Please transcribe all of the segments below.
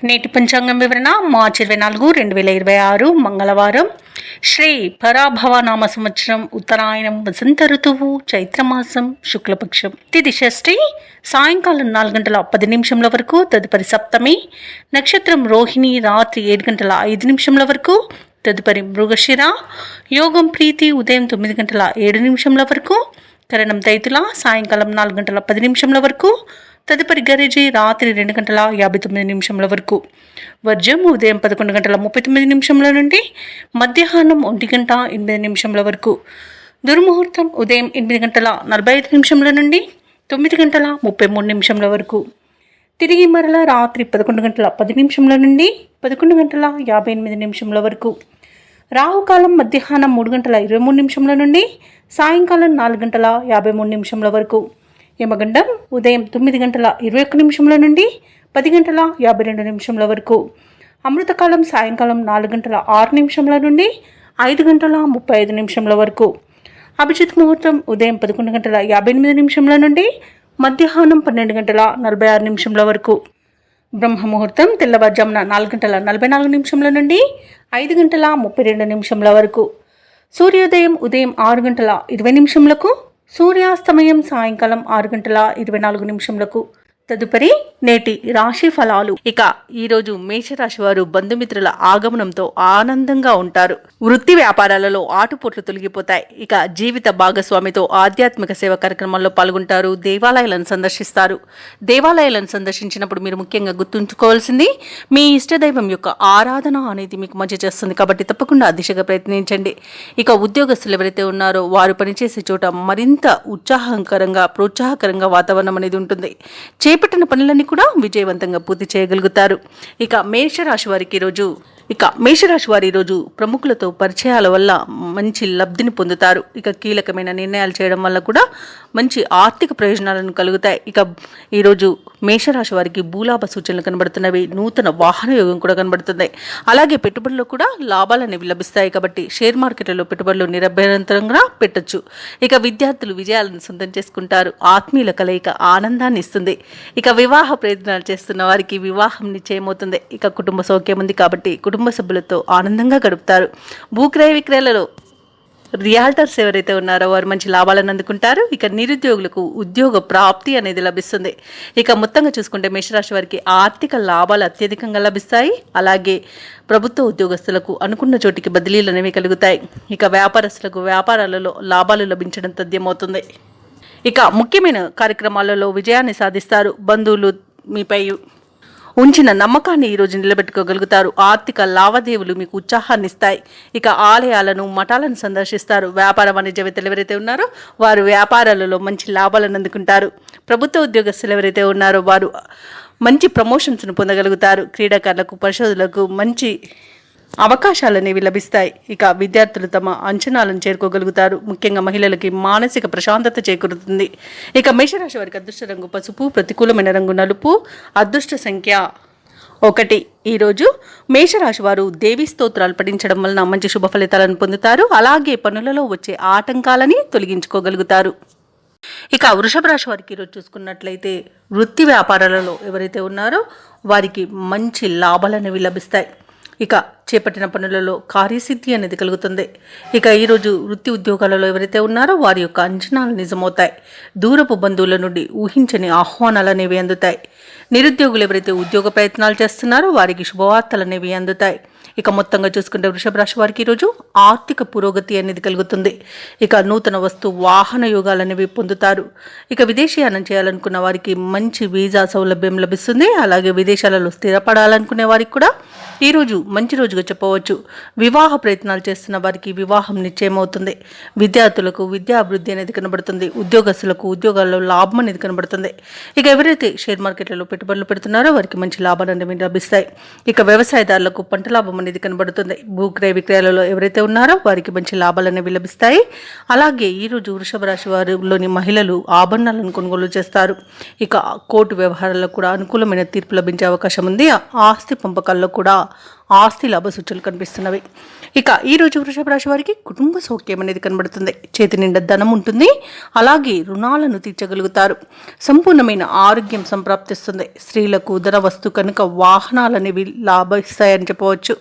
నేటి పంచాంగం వివరణ మార్చి 24, 2026 మంగళవారం. శ్రీ పరాభవనామ సంవత్సరం, ఉత్తరాయణం, వసంత ఋతువు, చైత్రమాసం, శుక్లపక్షం. తిథి షష్ఠి, సాయంకాలం 4:10 వరకు. తదుపరి సప్తమి, నక్షత్రం రోహిణి, రాత్రి 7:05 వరకు. తదుపరి మృగశిర, యోగం ప్రీతి, ఉదయం 9:07 వరకు. కరణం తైతుల, సాయంకాలం 4:10 వరకు. తదుపరి గరిజి, రాత్రి 2:59 వరకు. వర్జం ఉదయం 11:39 నుండి మధ్యాహ్నం 1:08 వరకు. దుర్ముహూర్తం ఉదయం 8:45 నుండి 9:33 వరకు. తిరిగి మరల రాత్రి 11:10 నుండి 11:58 వరకు. రాహుకాలం మధ్యాహ్నం 3:23 నుండి సాయంకాలం 4:53 వరకు. యమగండం ఉదయం 9:21 నుండి 10:52 వరకు. అమృతకాలం సాయంకాలం 4:06 నుండి 5:35 వరకు. అభిజిత్ ముహూర్తం ఉదయం 11:58 నుండి మధ్యాహ్నం 12:46 వరకు. బ్రహ్మ ముహూర్తం తెల్లవారుజామున 4:44 నుండి 5:32 వరకు. సూర్యోదయం ఉదయం 6:20 సూర్యాస్తమయం సాయంకాలం 6:24. తదుపరి నేటి రాశి ఫలాలు. ఇక ఈరోజు మేషరాశి వారు బంధుమిత్రుల ఆగమనంతో ఆనందంగా ఉంటారు. వృత్తి వ్యాపారాలలో ఆటుపోట్లు తొలగిపోతాయి. ఇక జీవిత భాగస్వామితో ఆధ్యాత్మిక సేవ కార్యక్రమాల్లో పాల్గొంటారు. దేవాలయాలను సందర్శిస్తారు. దేవాలయాలను సందర్శించినప్పుడు మీరు ముఖ్యంగా గుర్తుంచుకోవాల్సింది మీ ఇష్టదైవం యొక్క ఆరాధన అనేది మీకు మంచి చేస్తుంది. కాబట్టి తప్పకుండా ఆ దిశగా ప్రయత్నించండి. ఇక ఉద్యోగస్తులు ఎవరైతే ఉన్నారో వారు పనిచేసే చోట మరింత ఉత్సాహకరంగా, ప్రోత్సాహకరంగా వాతావరణం అనేది ఉంటుంది. చేపట్టిన పనులన్నీ కూడా విజయవంతంగా పూర్తి చేయగలుగుతారు. ఇక మేషరాశి వారి ఈరోజు ప్రముఖులతో పరిచయాల వల్ల మంచి లబ్ధిని పొందుతారు. ఇక కీలకమైన నిర్ణయాలు చేయడం వల్ల కూడా మంచి ఆర్థిక ప్రయోజనాలను కలుగుతాయి. ఇక ఈరోజు మేషరాశి వారికి భూలాభ సూచనలు కనబడుతున్నవి. నూతన వాహన యోగం కూడా కనబడుతుంది. అలాగే పెట్టుబడుల్లో కూడా లాభాలు అనేవి లభిస్తాయి. కాబట్టి షేర్ మార్కెట్లలో పెట్టుబడులు నిరభ్యంతరంగా పెట్టొచ్చు. ఇక విద్యార్థులు విజయాలను సొంతం చేసుకుంటారు. ఆత్మీయుల కలయిక ఆనందాన్ని ఇస్తుంది. ఇక వివాహ ప్రయత్నాలు చేస్తున్న వారికి వివాహం నిశ్చయమవుతుంది. ఇక కుటుంబ సౌఖ్యం ఉంది కాబట్టి కుటుంబ సభ్యులతో ఆనందంగా గడుపుతారు. భూక్రయ విక్రయాలలో రియాల్టర్స్ ఎవరైతే ఉన్నారో వారు మంచి లాభాలను అందుకుంటారు. ఇక నిరుద్యోగులకు ఉద్యోగ ప్రాప్తి అనేది లభిస్తుంది. ఇక మొత్తంగా చూసుకుంటే మేషరాశి వారికి ఆర్థిక లాభాలు అత్యధికంగా లభిస్తాయి. అలాగే ప్రభుత్వ ఉద్యోగస్తులకు అనుకున్న చోటికి బదిలీలు అనేవి కలుగుతాయి. ఇక వ్యాపారస్తులకు వ్యాపారాలలో లాభాలు లభించడం తథ్యమవుతుంది. ఇక ముఖ్యమైన కార్యక్రమాలలో విజయాన్ని సాధిస్తారు. బంధువులు మీపై ఉంచిన నమ్మకాన్ని ఈరోజు నిలబెట్టుకోగలుగుతారు. ఆర్థిక లావాదేవీలు మీకు ఉత్సాహాన్ని ఇస్తాయి. ఇక ఆలయాలను, మఠాలను సందర్శిస్తారు. వ్యాపార వాణిజ్యవేత్తలు ఎవరైతే ఉన్నారో వారు వ్యాపారాలలో మంచి లాభాలను అందుకుంటారు. ప్రభుత్వ ఉద్యోగస్తులు ఎవరైతే ఉన్నారో వారు మంచి ప్రమోషన్స్ను పొందగలుగుతారు. క్రీడాకారులకు, పరిశోధకులకు మంచి అవకాశాలు అనేవి లభిస్తాయి. ఇక విద్యార్థులు తమ అంచనాలను చేరుకోగలుగుతారు. ముఖ్యంగా మహిళలకి మానసిక ప్రశాంతత చేకూరుతుంది. ఇక మేషరాశి వారికి అదృష్ట రంగు పసుపు, ప్రతికూలమైన రంగు నలుపు, అదృష్ట సంఖ్య 1. ఈరోజు మేషరాశి వారు దేవీ స్తోత్రాలు పఠించడం వలన మంచి శుభ ఫలితాలను పొందుతారు. అలాగే పనులలో వచ్చే ఆటంకాలని తొలగించుకోగలుగుతారు. ఇక వృషభ రాశి వారికి ఈరోజు చూసుకున్నట్లయితే వృత్తి వ్యాపారాలలో ఎవరైతే ఉన్నారో వారికి మంచి లాభాలు అనేవి లభిస్తాయి. ఇక చేపట్టిన పనులలో కార్యసిద్ధి అనేది కలుగుతుంది. ఇక ఈరోజు వృత్తి ఉద్యోగాలలో ఎవరైతే ఉన్నారో వారి యొక్క అంచనాలు నిజమవుతాయి. దూరపు బంధువుల నుండి ఊహించని ఆహ్వానాలు అనేవి అందుతాయి. నిరుద్యోగులు ఎవరైతే ఉద్యోగ ప్రయత్నాలు చేస్తున్నారో వారికి శుభవార్తలు అనేవి అందుతాయి. ఇక మొత్తంగా చూసుకుంటే వృషభ రాశి వారికి ఈరోజు ఆర్థిక పురోగతి అనేది కలుగుతుంది. ఇక నూతన వస్తు వాహన యోగాలు అనేవి పొందుతారు. ఇక విదేశీయానం చేయాలనుకున్న వారికి మంచి వీసా సౌలభ్యం లభిస్తుంది. అలాగే విదేశాలలో స్థిరపడాలనుకునే వారికి కూడా ఈరోజు మంచి రోజుగా చెప్పవచ్చు. వివాహ ప్రయత్నాలు చేస్తున్న వారికి వివాహం నిశ్చయమవుతుంది. విద్యార్థులకు విద్యా అభివృద్ధి అనేది కనబడుతుంది. ఉద్యోగస్తులకు ఉద్యోగాల్లో లాభం అనేది కనబడుతుంది. ఇక ఎవరైతే షేర్ మార్కెట్లలో పెట్టుబడులు పెడుతున్నారో వారికి మంచి లాభాలు అనేవి లభిస్తాయి. ఇక వ్యవసాయదారులకు పంట లాభం అనేది కనబడుతుంది. భూక్రయ విక్రయాలలో ఎవరైతే ఉన్నారో వారికి మంచి లాభాలు అనేవి లభిస్తాయి. అలాగే ఈరోజు వృషభ రాశి వారిలోని మహిళలు ఆభరణాలను కొనుగోలు చేస్తారు. ఇక కోర్టు వ్యవహారాల్లో కూడా అనుకూలమైన తీర్పు లభించే అవకాశం ఉంది. ఆస్తి పంపకాల్లో కూడా ఆస్తి లాభ సూచనలు కనిపిస్తున్నవి. ఇక ఈరోజు వృషభ రాశి వారికి కుటుంబ సౌఖ్యం అనేది కనబడుతుంది. చేతి నిండా ధనం ఉంటుంది. అలాగే రుణాలను తీర్చగలుగుతారు. సంపూర్ణమైన ఆరోగ్యం సంప్రాప్తిస్తుంది. స్త్రీలకు ధన వస్తు కనుక వాహనాలనేవి లాభిస్తాయని చెప్పవచ్చు.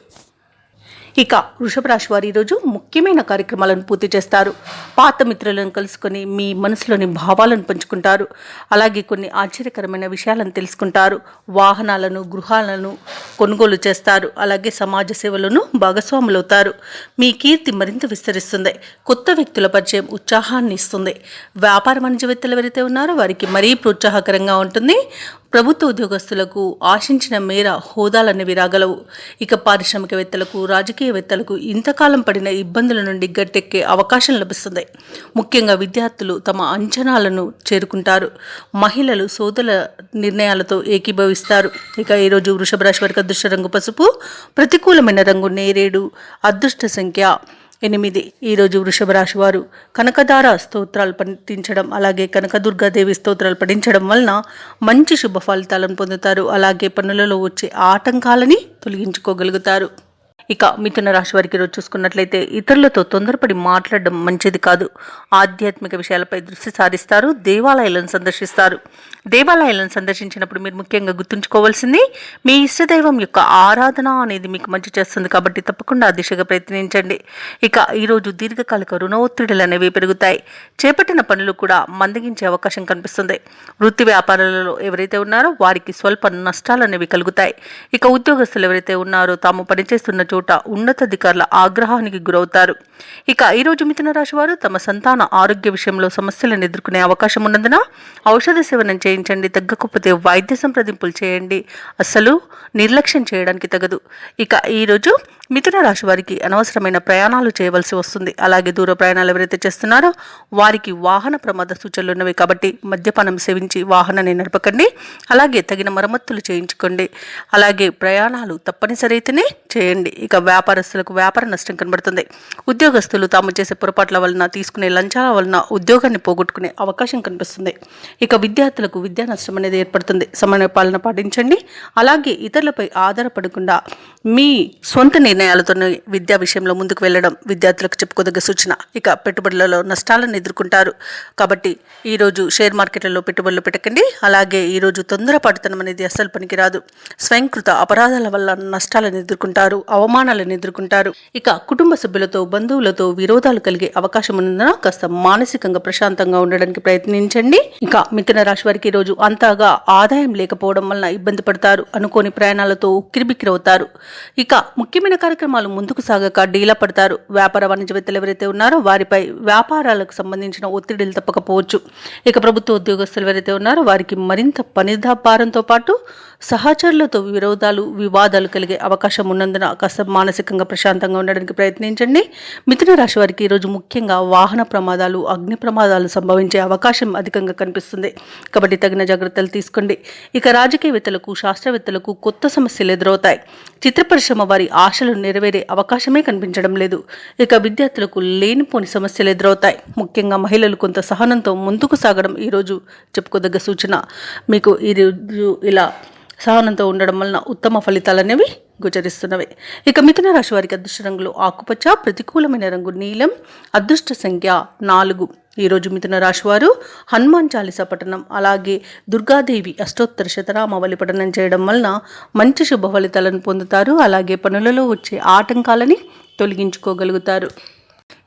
ఇక వృషభ రాశి వారు ఈరోజు ముఖ్యమైన కార్యక్రమాలను పూర్తి చేస్తారు. పాత మిత్రులను కలుసుకొని మీ మనసులోని భావాలను పంచుకుంటారు. అలాగే కొన్ని ఆశ్చర్యకరమైన విషయాలను తెలుసుకుంటారు. వాహనాలను, గృహాలను కొనుగోలు చేస్తారు. అలాగే సమాజ సేవలను భాగస్వాములవుతారు. మీ కీర్తి మరింత విస్తరిస్తుంది. కొత్త వ్యక్తుల పరిచయం ఉత్సాహాన్ని ఇస్తుంది. వ్యాపార వాణిజ్యవేత్తలు ఎవరైతే ఉన్నారో వారికి మరీ ప్రోత్సాహకరంగా ఉంటుంది. ప్రభుత్వ ఉద్యోగస్తులకు ఆశించిన మేర హోదాలనేవి రాగలవు. ఇక పారిశ్రామికవేత్తలకు, రాజకీయవేత్తలకు ఇంతకాలం పడిన ఇబ్బందుల నుండి గట్టెక్కే అవకాశం లభిస్తుంది. ముఖ్యంగా విద్యార్థులు తమ అంచనాలను చేరుకుంటారు. మహిళలు సోదరుల నిర్ణయాలతో ఏకీభవిస్తారు. ఇక ఈరోజు వృషభ రాశి వారికి అదృష్ట రంగు పసుపు, ప్రతికూలమైన రంగు నేరేడు, అదృష్ట సంఖ్య 8. ఈరోజు వృషభ రాశి వారు కనకదార స్తోత్రాలు పఠించడం, అలాగే కనకదుర్గాదేవి స్తోత్రాలు పఠించడం వలన మంచి శుభ ఫలితాలను పొందుతారు. అలాగే పనులలో వచ్చే ఆటంకాలని తొలగించుకోగలుగుతారు. ఇక మిథున రాశి వారికి ఈరోజు చూసుకున్నట్లయితే ఇతరులతో తొందరపడి మాట్లాడడం మంచిది కాదు. ఆధ్యాత్మిక విషయాలపై దృష్టి సారిస్తారు. దేవాలయాలను సందర్శిస్తారు. దేవాలయాలను సందర్శించినప్పుడు మీరు ముఖ్యంగా గుర్తుంచుకోవాల్సింది మీ ఇష్టదైవం యొక్క ఆరాధన అనేది మీకు మంచి చేస్తుంది. కాబట్టి తప్పకుండా ఆ దిశగా ప్రయత్నించండి. ఇక ఈరోజు దీర్ఘకాలిక రుణ ఒత్తిడులు అనేవి పెరుగుతాయి. చేపట్టిన పనులు కూడా మందగించే అవకాశం కనిపిస్తుంది. వృత్తి వ్యాపారాలలో ఎవరైతే ఉన్నారో వారికి స్వల్ప నష్టాలు అనేవి కలుగుతాయి. ఇక ఉద్యోగస్తులు ఎవరైతే ఉన్నారో తాము పనిచేస్తున్న చోట ఉన్నతాధికారుల ఆగ్రహానికి గురవుతారు. ఇక ఈరోజు మిథున రాశి వారు తమ సంతాన ఆరోగ్య విషయంలో సమస్యలను ఎదుర్కొనే అవకాశం ఉన్నందున ఔషధ సేవనం చేయించండి. తగ్గకపోతే వైద్య సంప్రదింపులు చేయండి. అసలు నిర్లక్ష్యం చేయడానికి తగదు. ఇక ఈరోజు మిథున రాశి వారికి అనవసరమైన ప్రయాణాలు చేయవలసి వస్తుంది. అలాగే దూర ప్రయాణాలు ఎవరైతే చేస్తున్నారో వారికి వాహన ప్రమాద సూచనలు ఉన్నవి. కాబట్టి మద్యపానం సేవించి వాహనాన్ని నడపకండి. అలాగే తగిన మరమ్మతులు చేయించుకోండి. అలాగే ప్రయాణాలు తప్పనిసరి అయితేనే చేయండి. ఇక వ్యాపారస్తులకు వ్యాపార నష్టం కనబడుతుంది. ఉద్యోగస్తులు తాము చేసే పొరపాట్ల వలన, తీసుకునే లంచాల వలన ఉద్యోగాన్ని పోగొట్టుకునే అవకాశం కనిపిస్తుంది. ఇక విద్యార్థులకు విద్యా నష్టం అనేది ఏర్పడుతుంది. సమన్వయ పాలన పాటించండి. అలాగే ఇతరులపై ఆధారపడకుండా మీ సొంత నిర్ణయాలతోనే విద్యా విషయంలో ముందుకు వెళ్ళడం విద్యార్థులకు చెప్పుకోదగ్గ సూచన. ఇక పెట్టుబడులలో నష్టాలను ఎదుర్కొంటారు. కాబట్టి ఈరోజు షేర్ మార్కెట్లలో పెట్టుబడులు పెట్టకండి. అలాగే ఈరోజు తొందరపాటుతనం అనేది అస్సలు పనికిరాదు. స్వయంకృత అపరాధాల వల్ల నష్టాలను ఎదుర్కొంటారు, అవమానాలను ఎదుర్కొంటారు. ఇక కుటుంబ సభ్యులతో, బంధువులతో విరోధాలు కలిగే అవకాశం ఉన్నందున కాస్త మానసికంగా ప్రశాంతంగా ఉండడానికి ప్రయత్నించండి. ఇక మిథున రాశి వారికి ఈరోజు అంతగా ఆదాయం లేకపోవడం వలన ఇబ్బంది పడతారు. అనుకోని ప్రయాణాలతో ఉక్కిరిబిక్కిరవుతారు. ఇక ముఖ్యమైన కార్యక్రమాలు ముందుకు సాగక డీలా పడతారు. వ్యాపార వాణిజ్యవేత్తలు ఎవరైతే ఉన్నారో వారిపై వ్యాపారాలకు సంబంధించిన ఒత్తిడిలు తప్పకపోవచ్చు. ఇక ప్రభుత్వ ఉద్యోగస్తులు ఎవరైతే ఉన్నారో వారికి మరింత పనిభారంతో పాటు సహచరులతో వివాదాలు కలిగే అవకాశం ఉన్నందున కాస్త మానసికంగా ప్రశాంతంగా ఉండడానికి ప్రయత్నించండి. మిథున రాశి వారికి ఈరోజు ముఖ్యంగా వాహన ప్రమాదాలు, అగ్ని ప్రమాదాలు సంభవించే అవకాశం అధికంగా కనిపిస్తుంది. కాబట్టి తగిన జాగ్రత్తలు తీసుకోండి. ఇక రాజకీయవేత్తలకు, శాస్త్రవేత్తలకు కొత్త సమస్యలు ఎదురవుతాయి. చిత్ర పరిశ్రమ వారి ఆశలు నెరవేరే అవకాశమే కనిపించడం లేదు. ఇక విద్యార్థులకు లేనిపోని సమస్యలు ఎదురవుతాయి. ముఖ్యంగా మహిళలు కొంత సహనంతో ముందుకు సాగడం ఈరోజు చెప్పుకోదగ్గ సూచన. మీకు ఈరోజు ఇలా సహనంతో ఉండడం వలన ఉత్తమ ఫలితాలు అనేవి గోచరిస్తున్నవి. ఇక మిథున రాశి వారికి అదృష్ట రంగులు ఆకుపచ్చ, ప్రతికూలమైన రంగు నీలం, అదృష్ట సంఖ్య 4. ఈరోజు మిథున రాశి వారు హనుమాన్ చాలీసా పఠనం, అలాగే దుర్గాదేవి అష్టోత్తర శతనామావళి పఠనం చేయడం వలన మంచి శుభ ఫలితాలను పొందుతారు. అలాగే పనులలో వచ్చే ఆటంకాలని తొలగించుకోగలుగుతారు.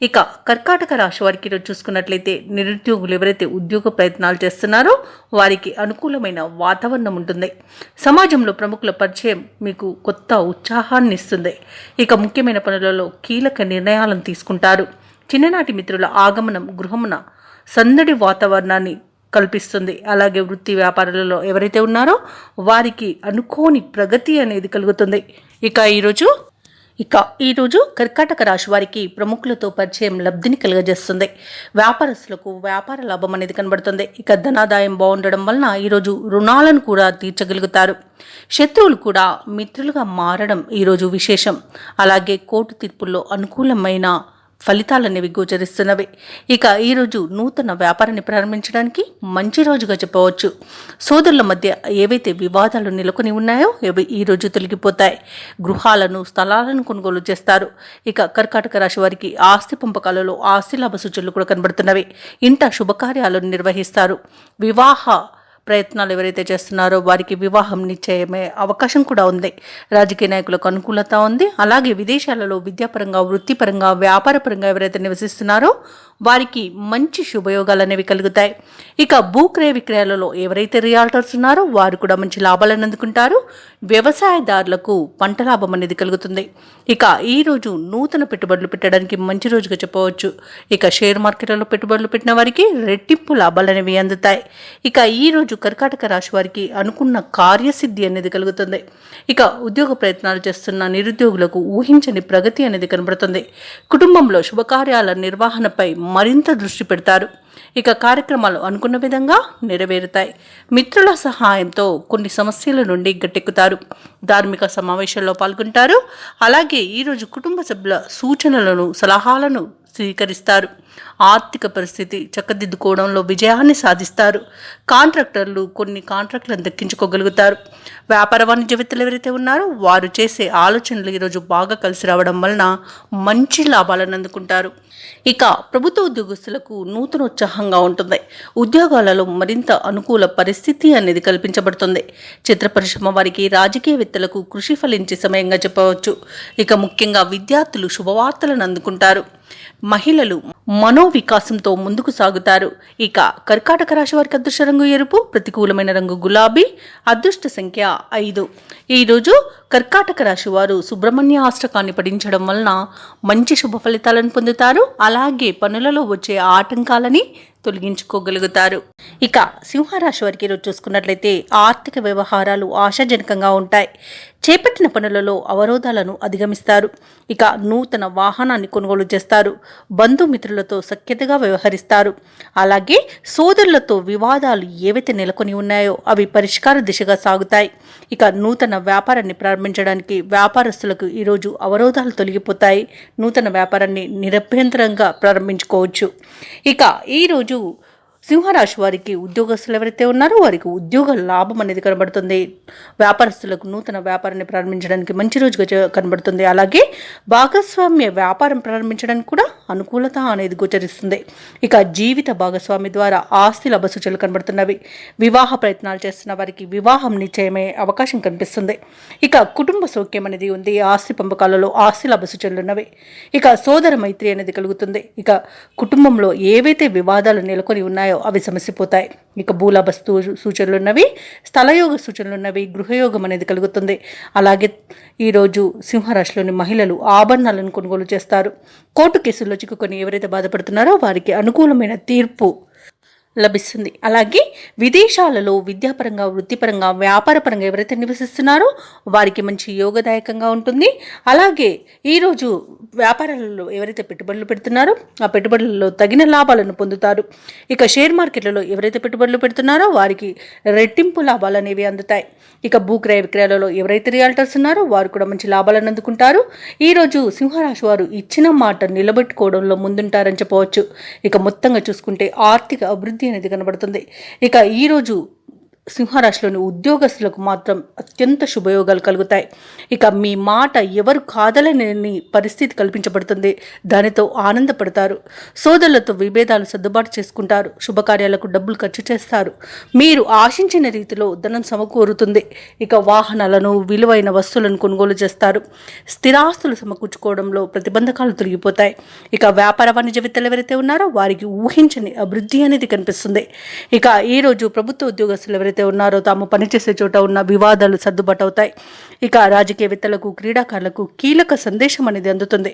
ఇక కర్కాటక రాశి వారికి ఈరోజు చూసుకున్నట్లయితే నిరుద్యోగులు ఎవరైతే ఉద్యోగ ప్రయత్నాలు చేస్తున్నారో వారికి అనుకూలమైన వాతావరణం ఉంటుంది. సమాజంలో ప్రముఖుల పరిచయం మీకు కొత్త ఉత్సాహాన్ని ఇస్తుంది. ఇక ముఖ్యమైన పనులలో కీలక నిర్ణయాలను తీసుకుంటారు. చిన్ననాటి మిత్రుల ఆగమనం గృహమున సందడి వాతావరణాన్ని కల్పిస్తుంది. అలాగే వృత్తి వ్యాపారాలలో ఎవరైతే ఉన్నారో వారికి అనుకోని ప్రగతి అనేది కలుగుతుంది. ఇక ఈరోజు కర్కాటక రాశి వారికి ప్రముఖులతో పరిచయం లబ్ధిని కలుగజేస్తుంది. వ్యాపారస్తులకు వ్యాపార లాభం అనేది కనబడుతుంది. ఇక ధనాదాయం బాగుండడం వలన ఈరోజు రుణాలను కూడా తీర్చగలుగుతారు. శత్రువులు కూడా మిత్రులుగా మారడం ఈరోజు విశేషం. అలాగే కోర్టు తీర్పుల్లో అనుకూలమైన ఫలితాలనేవి గోచరిస్తున్నవి. ఇక ఈరోజు నూతన వ్యాపారాన్ని ప్రారంభించడానికి మంచి రోజుగా చెప్పవచ్చు. సోదరుల మధ్య ఏవైతే వివాదాలు నెలకొని ఉన్నాయో అవి ఈరోజు తొలగిపోతాయి. గృహాలను, స్థలాలను కొనుగోలు చేస్తారు. ఇక కర్కాటక రాశి వారికి ఆస్తి పంపకాలలో ఆస్తి లాభ సూచనలు కూడా కనబడుతున్నవి. ఇంట శుభకార్యాలను నిర్వహిస్తారు. వివాహ ప్రయత్నాలు ఎవరైతే చేస్తున్నారో వారికి వివాహం నిశ్చయమే అవకాశం కూడా ఉంది. రాజకీయ నాయకులకు అనుకూలత ఉంది. అలాగే విదేశాలలో విద్యాపరంగా, వృత్తిపరంగా, వ్యాపారపరంగా ఎవరైతే నివసిస్తున్నారో వారికి మంచి శుభయోగాలు అనేవి కలుగుతాయి. ఇక భూక్రయ విక్రయాలలో ఎవరైతే రియాల్టర్స్ ఉన్నారో వారు కూడా మంచి లాభాలను అందుకుంటారు. వ్యవసాయదారులకు పంట లాభం అనేది కలుగుతుంది. ఇక ఈరోజు నూతన పెట్టుబడులు పెట్టడానికి మంచి రోజుగా చెప్పవచ్చు. ఇక షేర్ మార్కెట్లలో పెట్టుబడులు పెట్టిన వారికి రెట్టింపు లాభాలు అనేవి అందుతాయి. ఇక ఈరోజు కర్కాటక రాశి వారికి అనుకున్న కార్యసిద్ధి అనేది కలుగుతుంది. ఇక ఉద్యోగ ప్రయత్నాలు చేస్తున్న నిరుద్యోగులకు ఊహించని ప్రగతి అనేది కనబడుతుంది. కుటుంబంలో శుభకార్యాల నిర్వహణపై మరింత దృష్టి పెడతారు. ఇక కార్యక్రమాలు అనుకున్న విధంగా నెరవేరుతాయి. మిత్రుల సహాయంతో కొన్ని సమస్యల నుండి గట్టెక్కుతారు. ధార్మిక సమావేశాల్లో పాల్గొంటారు. అలాగే ఈరోజు కుటుంబ సభ్యుల సూచనలను, సలహాలను స్వీకరిస్తారు. ఆర్థిక పరిస్థితి చక్కదిద్దుకోవడంలో విజయాన్ని సాధిస్తారు. కాంట్రాక్టర్లు కొన్ని కాంట్రాక్టులను దక్కించుకోగలుగుతారు. వ్యాపార వాణిజ్యవేత్తలు ఎవరైతే ఉన్నారో వారు చేసే ఆలోచనలు ఈరోజు బాగా కలిసి రావడం వలన మంచి లాభాలను అందుకుంటారు. ఇక ప్రభుత్వ ఉద్యోగస్తులకు నూతనోత్సాహంగా ఉంటుంది. ఉద్యోగాలలో మరింత అనుకూల పరిస్థితి అనేది కల్పించబడుతుంది. చిత్ర పరిశ్రమ వారికి, రాజకీయవేత్తలకు కృషి ఫలించే సమయంగా చెప్పవచ్చు. ఇక ముఖ్యంగా విద్యార్థులు శుభవార్తలను అందుకుంటారు. మహిళలు మనోవికాసంతో ముందుకు సాగుతారు. ఇక కర్కాటక రాశి వారికి అదృష్ట రంగు ఎరుపు, ప్రతికూలమైన రంగు గులాబీ, అదృష్ట సంఖ్య 5. ఈరోజు కర్కాటక రాశి వారు సుబ్రహ్మణ్య అష్టకాన్ని పఠించడం వలన మంచి శుభ ఫలితాలను పొందుతారు. అలాగే పనులలో వచ్చే ఆటంకాలని తొలగించుకోగలుగుతారు. ఇక సింహరాశి వారికి ఈరోజు చూసుకున్నట్లయితే ఆర్థిక వ్యవహారాలు ఆశాజనకంగా ఉంటాయి. చేపట్టిన పనులలో అవరోధాలను అధిగమిస్తారు. ఇక నూతన వాహనాన్ని కొనుగోలు చేస్తారు. బంధుమిత్రులతో సఖ్యతగా వ్యవహరిస్తారు. అలాగే సోదరులతో వివాదాలు ఏవైతే నెలకొని ఉన్నాయో అవి పరిష్కార దిశగా సాగుతాయి. ఇక నూతన వ్యాపారాన్ని ప్రారంభించడానికి వ్యాపారస్తులకు ఈరోజు అవరోధాలు తొలగిపోతాయి. నూతన వ్యాపారాన్ని నిరభ్యంతరంగా ప్రారంభించుకోవచ్చు. ఇక ఈరోజు సింహరాశి వారికి ఉద్యోగస్తులు ఎవరైతే ఉన్నారో వారికి ఉద్యోగ లాభం అనేది కనబడుతుంది. వ్యాపారస్తులకు నూతన వ్యాపారాన్ని ప్రారంభించడానికి మంచి రోజుగా కనబడుతుంది. అలాగే భాగస్వామ్య వ్యాపారం ప్రారంభించడానికి కూడా అనుకూలత అనేది గోచరిస్తుంది. ఇక జీవిత భాగస్వామి ద్వారా ఆస్తి లాభ సూచనలు కనబడుతున్నవి. వివాహ ప్రయత్నాలు చేస్తున్న వారికి వివాహం నిశ్చయమే అవకాశం కనిపిస్తుంది. ఇక కుటుంబ సౌఖ్యం అనేది ఉంది. ఆస్తి పంపకాలలో ఆస్తి లాభ సూచనలు ఉన్నవి. ఇక సోదర మైత్రి అనేది కలుగుతుంది. ఇక కుటుంబంలో ఏవైతే వివాదాలు నెలకొని ఉన్నాయో అవి సమసిపోతాయి. ఇక భూలాభ సూచనలు ఉన్నవి. స్థలయోగ సూచనలు ఉన్నవి. గృహయోగం అనేది కలుగుతుంది. అలాగే ఈరోజు సింహరాశిలోని మహిళలు ఆభరణాలను కొనుగోలు చేస్తారు. కోర్టు కేసుల్లో చిక్కుకొని ఎవరైతే బాధపడుతున్నారో వారికి అనుకూలమైన తీర్పు లభిస్తుంది. అలాగే విదేశాలలో విద్యాపరంగా, వృత్తిపరంగా, వ్యాపారపరంగా ఎవరైతే నివసిస్తున్నారో వారికి మంచి యోగదాయకంగా ఉంటుంది. అలాగే ఈరోజు వ్యాపారాలలో ఎవరైతే పెట్టుబడులు పెడుతున్నారో ఆ పెట్టుబడులలో తగిన లాభాలను పొందుతారు. ఇక షేర్ మార్కెట్లలో ఎవరైతే పెట్టుబడులు పెడుతున్నారో వారికి రెట్టింపు లాభాలు అనేవి అందుతాయి. ఇక భూక్రయ విక్రయాలలో ఎవరైతే రియాల్టర్స్ ఉన్నారో వారు కూడా మంచి లాభాలను అందుకుంటారు. ఈరోజు సింహరాశి వారు ఇచ్చిన మాట నిలబెట్టుకోవడంలో ముందుంటారని చెప్పవచ్చు. ఇక మొత్తంగా చూసుకుంటే ఆర్థిక అభివృద్ధి అనేది కనబడుతుంది. ఇక ఈరోజు సింహరాశిలోని ఉద్యోగస్తులకు మాత్రం అత్యంత శుభయోగాలు కలుగుతాయి. ఇక మీ మాట ఎవరు కాదలని పరిస్థితి కల్పించబడుతుంది. దానితో ఆనందపడతారు. సోదరులతో విభేదాలు సర్దుబాటు చేసుకుంటారు. శుభకార్యాలకు డబ్బులు ఖర్చు చేస్తారు. మీరు ఆశించిన రీతిలో ధనం సమకూరుతుంది. ఇక వాహనాలను, విలువైన వస్తువులను కొనుగోలు చేస్తారు. స్థిరాస్తులు సమకూర్చుకోవడంలో ప్రతిబంధకాలు తొలగిపోతాయి. ఇక వ్యాపార వాణిజ్యవేత్తలు ఎవరైతే ఉన్నారో వారికి ఊహించని అభివృద్ధి అనేది కనిపిస్తుంది. ఇక ఈరోజు ప్రభుత్వ ఉద్యోగస్తులు ఎవరైతే ఉన్నారో తాము పనిచేసే చోట ఉన్న వివాదాలు సర్దుబాటు అవుతాయి. ఇక రాజకీయవేత్తలకు, క్రీడాకారులకు కీలక సందేశం అనేది అందుతుంది.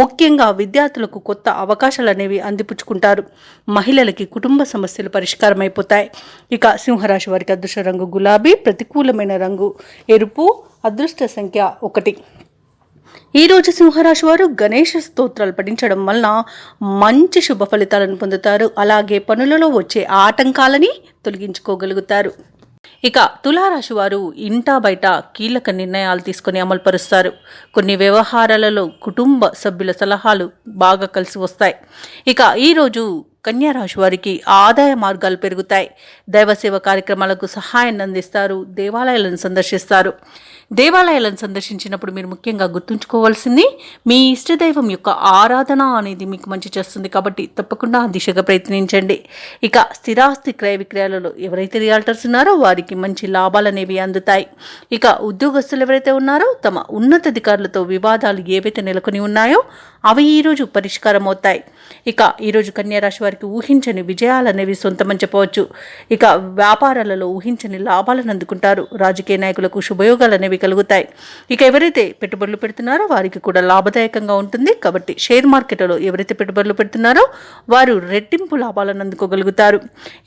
ముఖ్యంగా విద్యార్థులకు కొత్త అవకాశాలు అనేవి అందిపుచ్చుకుంటారు. మహిళలకి కుటుంబ సమస్యలు పరిష్కారం అయిపోతాయి. ఇక సింహరాశి వారికి అదృష్ట రంగు గులాబీ, ప్రతికూలమైన రంగు ఎరుపు, అదృష్ట సంఖ్య 1. ఈరోజు సింహరాశి వారు గణేష స్తోత్రాలు పఠించడం వలన మంచి శుభ ఫలితాలను పొందుతారు. అలాగే పనులలో వచ్చే ఆటంకాలని తొలగించుకోగలుగుతారు. ఇక తులారాశి వారు ఇంటా బయట కీలక నిర్ణయాలు తీసుకుని అమలుపరుస్తారు. కొన్ని వ్యవహారాలలో కుటుంబ సభ్యుల సలహాలు బాగా కలిసి వస్తాయి. ఇక ఈరోజు కన్యారాశి వారికి ఆదాయ మార్గాలు పెరుగుతాయి. దైవసేవ కార్యక్రమాలకు సహాయాన్ని అందిస్తారు. దేవాలయాలను సందర్శిస్తారు. దేవాలయాలను సందర్శించినప్పుడు మీరు ముఖ్యంగా గుర్తుంచుకోవాల్సింది మీ ఇష్టదైవం యొక్క ఆరాధన అనేది మీకు మంచి చేస్తుంది కాబట్టి తప్పకుండా ఆ దిశగా ప్రయత్నించండి. ఇక స్థిరాస్తి క్రయ విక్రయాలలో ఎవరైతే రియాల్టర్స్ ఉన్నారో వారికి మంచి లాభాలు అనేవి అందుతాయి. ఇక ఉద్యోగస్తులు ఎవరైతే ఉన్నారో తమ ఉన్నతాధికారులతో వివాదాలు ఏవైతే నెలకొని ఉన్నాయో అవి ఈరోజు పరిష్కారం అవుతాయి. ఇక ఈరోజు కన్యారాశి వారికి ఊహించని విజయాలు అనేవి సొంతమని చెప్పవచ్చు. ఇక వ్యాపారాలలో ఊహించని లాభాలను అందుకుంటారు. రాజకీయ నాయకులకు శుభయోగాలు అనేవి కలుగుతాయి. ఇక ఎవరైతే పెట్టుబడులు పెడుతున్నారో వారికి కూడా లాభదాయకంగా ఉంటుంది కాబట్టి షేర్ మార్కెట్లో ఎవరైతే పెట్టుబడులు పెడుతున్నారో వారు రెట్టింపు లాభాలను అందుకోగలుగుతారు.